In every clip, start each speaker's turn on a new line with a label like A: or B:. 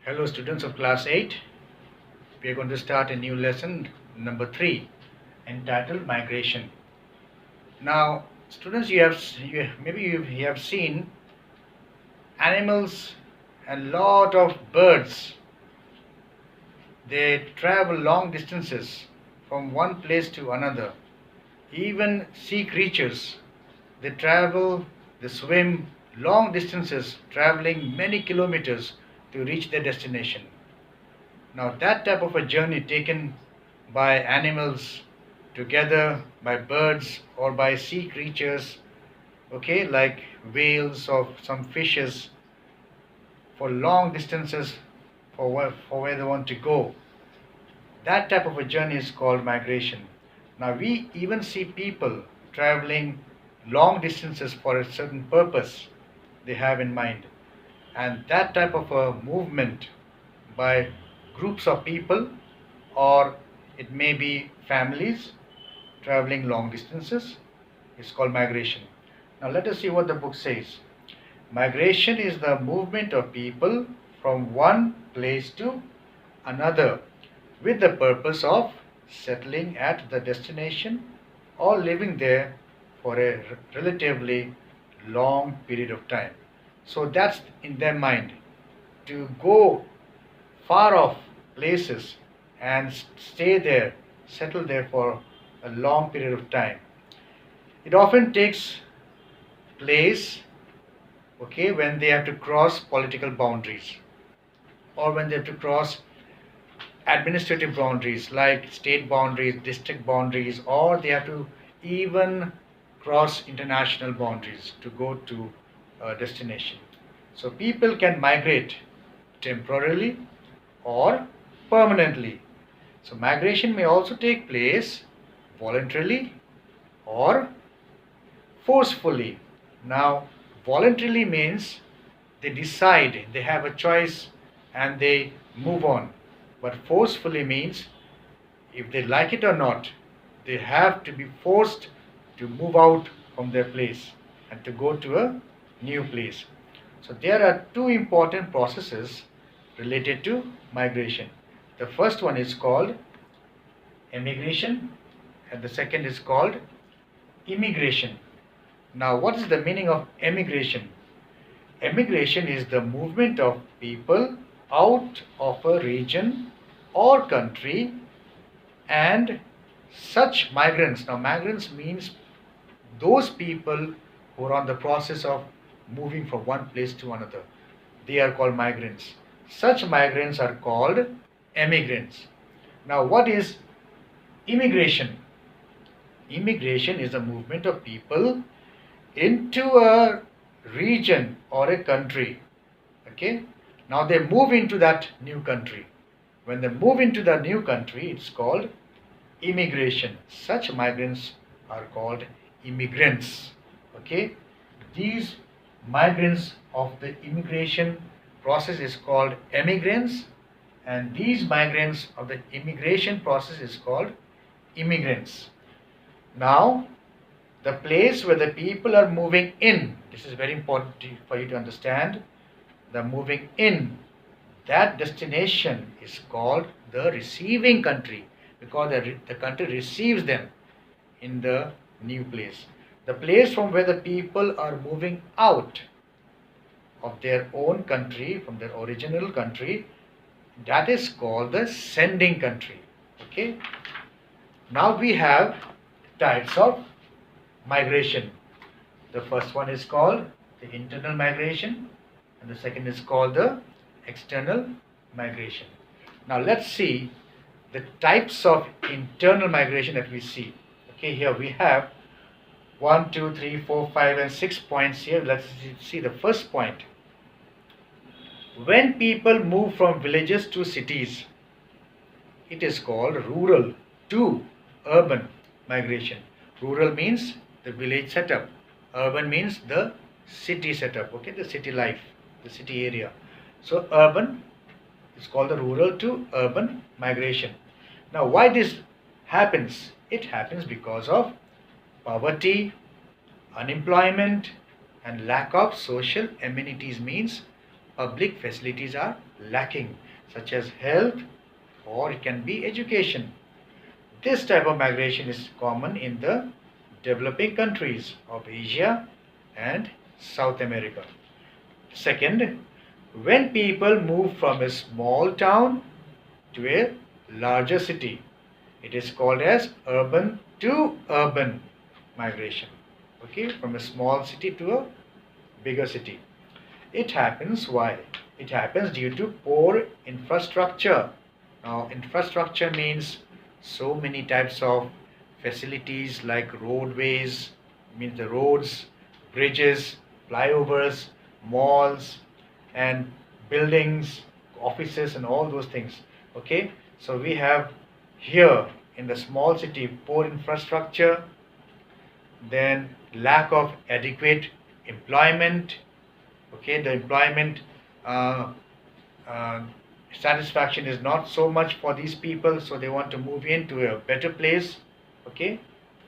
A: Hello students of class 8. We are going to start a new lesson number 3 entitled migration. Now students, maybe you have seen animals and lot of birds. They travel long distances from one place to another. Even sea creatures, they swim long distances, traveling many kilometers to reach their destination. Now that type of a journey taken by animals together, by birds or by sea creatures, okay, like whales or some fishes, for long distances for where they want to go. That type of a journey is called migration. Now we even see people traveling long distances for a certain purpose they have in mind. And that type of a movement by groups of people, or it may be families traveling long distances, is called migration. Now let us see what the book says. Migration is the movement of people from one place to another with the purpose of settling at the destination or living there for a relatively long period of time. So that's in their mind, to go far off places and stay there, settle there for a long period of time. It often takes place, okay, when they have to cross political boundaries, or when they have to cross administrative boundaries like state boundaries, district boundaries, or they have to even cross international boundaries to go to a destination. So people can migrate temporarily or permanently. So migration may also take place voluntarily or forcefully. Now, voluntarily means they decide, they have a choice and they move on. But forcefully means if they like it or not, they have to be forced to move out from their place and to go to a new place. So there are two important processes related to migration. The first one is called emigration and the second is called immigration. Now what is the meaning of emigration? Emigration is the movement of people out of a region or country, and such migrants, now migrants means those people who are on the process of moving from one place to another, they are called migrants. Such migrants are called emigrants. Now what is immigration? Immigration is the movement of people into a region or a country. Okay, now they move into that new country. When they move into the new country, it's called immigration. Such migrants are called immigrants. Okay, these migrants of the immigration process is called emigrants, and these migrants of the immigration process is called immigrants. Now the place where the people are moving in, this is very important for you to understand, the moving in, that destination is called the receiving country, because the country receives them in the new place. The place from where the people are moving out of their own country, from their original country, that is called the sending country. Okay. Now we have types of migration. The first one is called the internal migration and the second is called the external migration. Now let's see the types of internal migration that we see. Okay, here we have 1, 2, 3, 4, 5 and 6 points here. Let's see the first point. When people move from villages to cities, it is called rural to urban migration. Rural means the village setup. Urban means the city setup. Okay, the city life, the city area. So urban is called the rural to urban migration. Now why this happens? It happens because of poverty, unemployment and lack of social amenities, means public facilities are lacking, such as health or it can be education. This type of migration is common in the developing countries of Asia and South America. Second, when people move from a small town to a larger city, it is called as urban to urban migration. Okay, from a small city to a bigger city. It happens why? It happens due to poor infrastructure. Now, infrastructure means so many types of facilities like roadways, means the roads, bridges, flyovers, malls, and buildings, offices, and all those things. Okay, so we have here in the small city poor infrastructure, then lack of adequate employment. Okay, the employment uh, uh, satisfaction is not so much for these people, so they want to move into a better place, okay,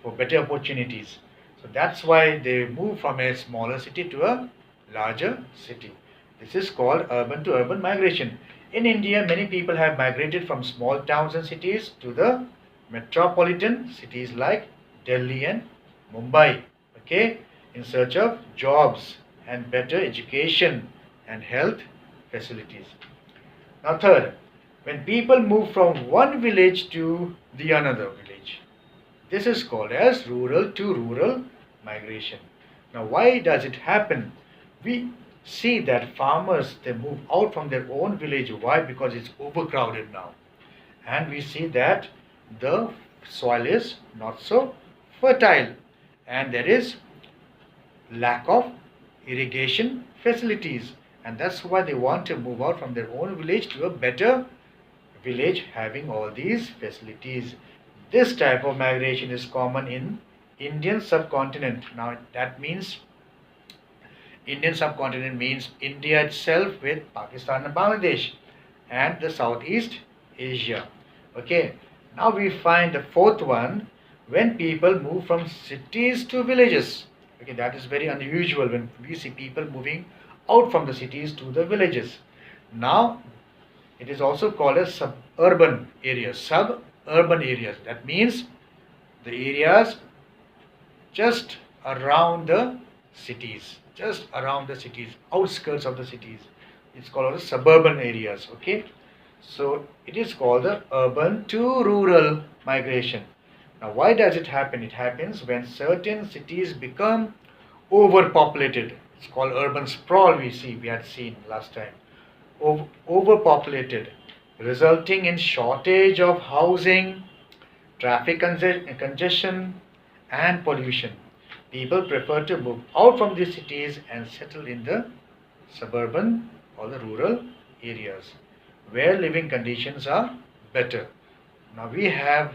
A: for better opportunities. So that's why they move from a smaller city to a larger city. This is called urban to urban migration. In India, many people have migrated from small towns and cities to the metropolitan cities like Delhi and Mumbai, okay, in search of jobs and better education and health facilities. Now, third, when people move from one village to the another village, this is called as rural to rural migration. Now, why does it happen? We see that farmers, they move out from their own village. Why? Because it's overcrowded now. And we see that the soil is not so fertile and there is lack of irrigation facilities, and that's why they want to move out from their own village to a better village having all these facilities. This type of migration is common in Indian subcontinent. Now that means Indian subcontinent means India itself with Pakistan and Bangladesh and the Southeast Asia. Okay, now we find the fourth one, when people move from cities to villages. Okay, that is very unusual when we see people moving out from the cities to the villages. Now, it is also called as suburban areas. Suburban areas. That means the areas just around the cities, outskirts of the cities. It's called as suburban areas. Okay, so it is called the urban to rural migration. Now, why does it happen? It happens when certain cities become overpopulated. It's called urban sprawl. We had seen last time. Overpopulated, resulting in shortage of housing, traffic congestion, and pollution. People prefer to move out from these cities and settle in the suburban or the rural areas where living conditions are better. Now we have,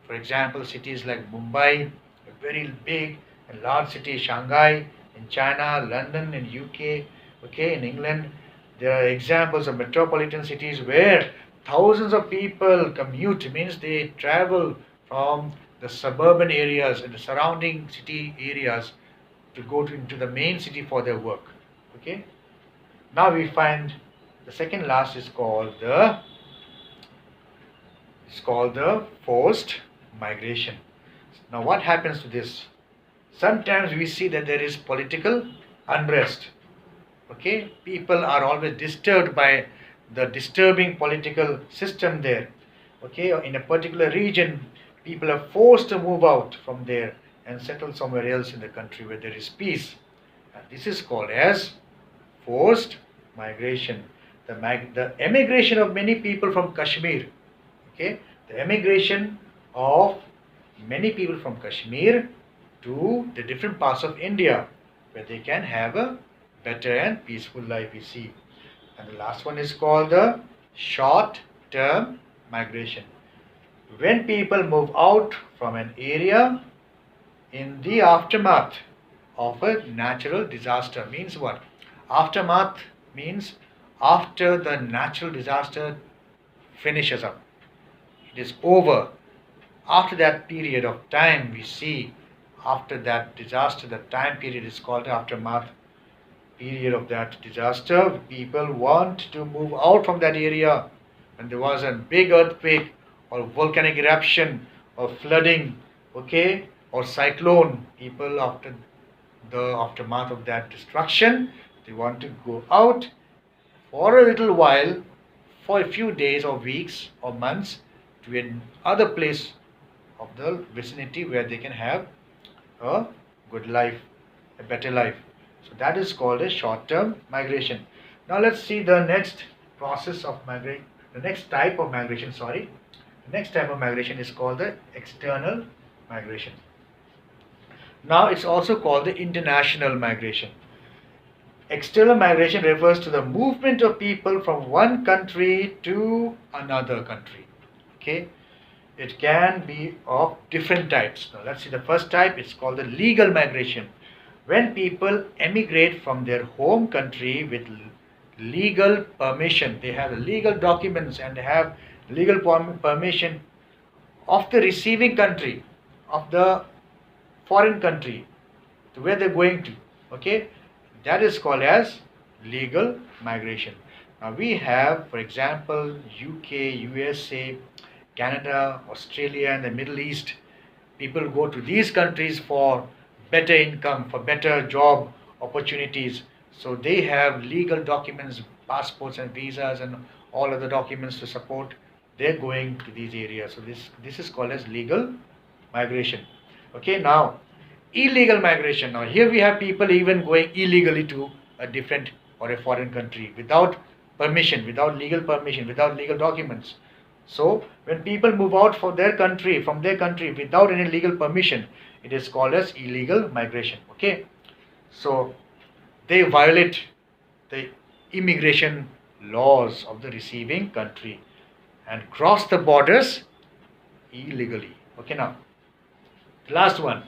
A: for example, cities like Mumbai, a very big and large city, Shanghai in China, London in UK, okay, in England. There are examples of metropolitan cities where thousands of people commute, means they travel from the suburban areas and the surrounding city areas to go into the main city for their work. Okay. Now we find the second last is called the forced migration. Now what happens to this? Sometimes we see that there is political unrest. Okay, people are always disturbed by the disturbing political system there. Okay, in a particular region, people are forced to move out from there and settle somewhere else in the country where there is peace. And this is called as forced migration. The emigration of many people from Kashmir. Okay, the emigration of many people from Kashmir to the different parts of India where they can have a better and peaceful life, we see. And the last one is called the short-term migration. When people move out from an area in the aftermath of a natural disaster, means what? Aftermath means after the natural disaster finishes up. It is over. After that period of time, we see after that disaster, the time period is called aftermath. period of that disaster, people want to move out from that area. And there was a big earthquake or volcanic eruption or flooding, okay, or cyclone. People, after the aftermath of that destruction, they want to go out for a little while, for a few days or weeks or months, to another place of the vicinity where they can have a good life, a better life. So that is called a short-term migration. Now let's see the next process of migration, the next type of migration, sorry. The next type of migration is called the external migration. Now it's also called the international migration. External migration refers to the movement of people from one country to another country. Okay, it can be of different types. Now let's see the first type. It's called the legal migration. When people emigrate from their home country with legal permission, they have legal documents and they have legal permission of the receiving country, of the foreign country, to where they're going to. Okay, that is called as legal migration. Now we have, for example, UK, USA, Canada, Australia, and the Middle East. People go to these countries for better income, for better job opportunities. So they have legal documents, passports and visas and all other documents to support their going to these areas. So this is called as legal migration. Okay, now illegal migration. Now here we have people even going illegally to a different or a foreign country without permission, without legal permission, without legal documents. So when people move out from their country without any legal permission, it is called as illegal migration. Okay, so they violate the immigration laws of the receiving country and cross the borders illegally. Okay, now the last one.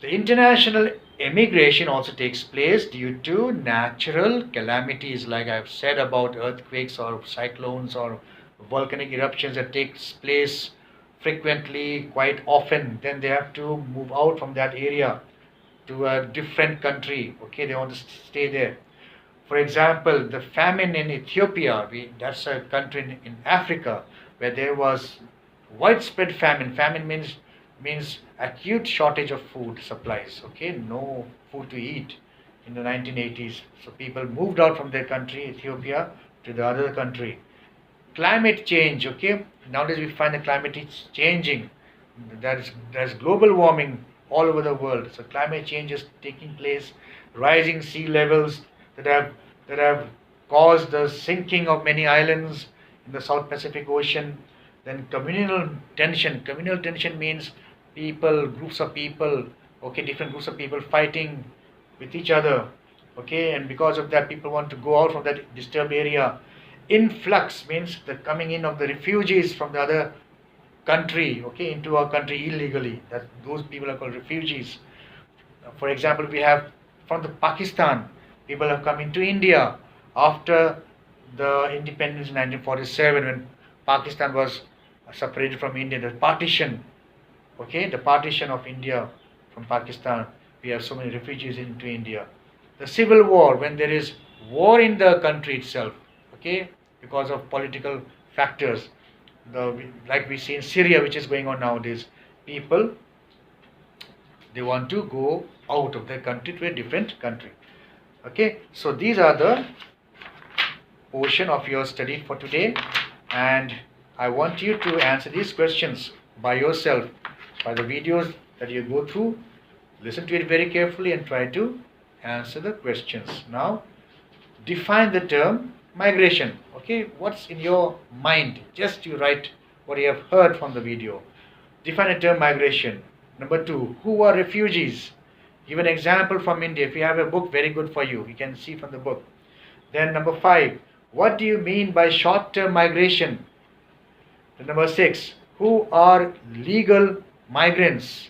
A: The international emigration also takes place due to natural calamities, like I've said about earthquakes or cyclones or volcanic eruptions that takes place frequently, quite often. Then they have to move out from that area to a different country. Okay, they want to stay there. For example, the famine in Ethiopia, that's a country in Africa where there was widespread famine. Famine means acute shortage of food supplies. Okay, no food to eat in the 1980s. So people moved out from their country, Ethiopia, to the other country. Climate change. Okay, nowadays we find the climate is changing. There's global warming all over the world. So climate change is taking place. Rising sea levels that have caused the sinking of many islands in the South Pacific Ocean. Then communal tension. Communal tension means people, groups of people, okay, different groups of people fighting with each other, okay, and because of that people want to go out from that disturbed area. Influx means the coming in of the refugees from the other country, okay, into our country illegally. That those people are called refugees. For example, we have from the Pakistan, people have come into India after the independence in 1947 when Pakistan was separated from India, the partition. Okay, the partition of India from Pakistan, we have so many refugees into India. The civil war, when there is war in the country itself, okay, because of political factors, like we see in Syria, which is going on nowadays, people, they want to go out of their country to a different country. Okay, so these are the portion of your study for today, and I want you to answer these questions by yourself, by the videos that you go through. Listen to it very carefully and try to answer the questions. Now, define the term migration. Okay, what's in your mind? Just you write what you have heard from the video. Define the term migration. Number 2, who are refugees? Give an example from India. If you have a book, very good for you. You can see from the book. Then number 5, what do you mean by short-term migration? Then number 6, who are legal migrants?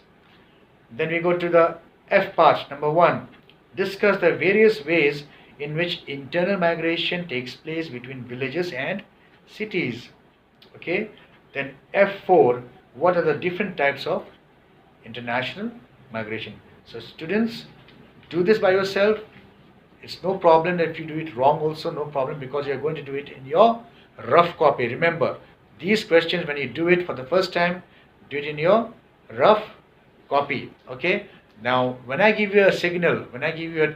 A: Then we go to the F part. Number 1, discuss the various ways in which internal migration takes place between villages and cities. Okay. Then F4, what are the different types of international migration? So students, do this by yourself. It's no problem that if you do it wrong also, no problem, because you're going to do it in your rough copy. Remember, these questions, when you do it for the first time, do it in your rough copy. Okay. Now, when I give you a signal, when I give you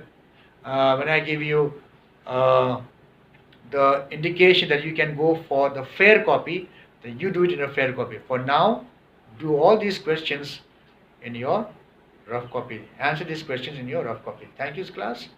A: the indication that you can go for the fair copy, then you do it in a fair copy. For now, do all these questions in your rough copy. Answer these questions in your rough copy. Thank you, class.